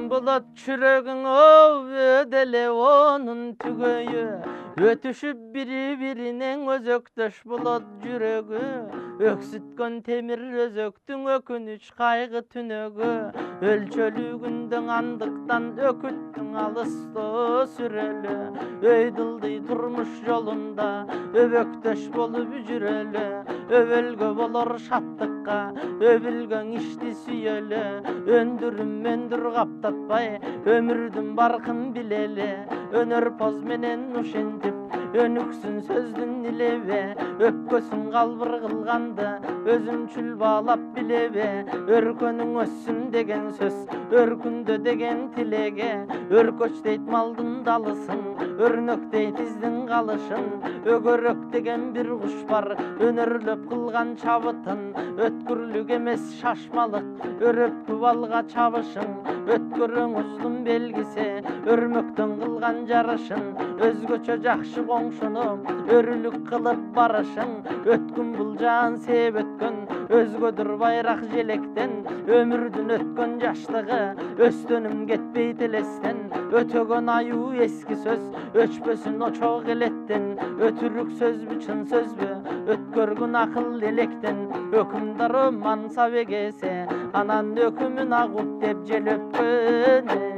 Ötkün bulat çüregin o ödele onun tügöyü. Ötüşüp biri-birinin özöktöş bulat jüregi. Öksütkön temir özöktün ökünüç kaygı tünögü. Ölçölügündün andıktan öküttün alısты süreli. Öydıldı turmuş yolunda öböktöş bolup jüreli. Öbölgö bolor şattıkka öbülgön işti süyeli. Öndürüm kaptatpay ömürdün barkın bileli. Önör poz menen uşentip önüksün sözdün dilebe. Öpkösün kalbır kılgandı özümçül bağlap bilebe. Örkönün össün degen söz örkündö degen tilege. Örköç deyt maldın dalısın örnök deyt izdin kalışın. Ögörök degen bir kuş var önörlöp kılgan çabıtın. Ötkürlük emes şaşmalık öröp kuvalga çabışın. Ötkürün uzdun belgisi örmöktön kılgan jarışın. Özgöçö jakşı koңşunu örülük kılıp barışın. Ötkün buljan sep ötkün özgödür bayrak jelekten. Ömürdün ötkön jaşlığı östönüm ketpey telesten. Ötögön ayuu eski söz öçpösün o çok eletten. Ötürük söz bü çın söz bü ötkörgün akıl elekten. Ökümdarı mansa vegese anan ökümün agup dep jelöpkön.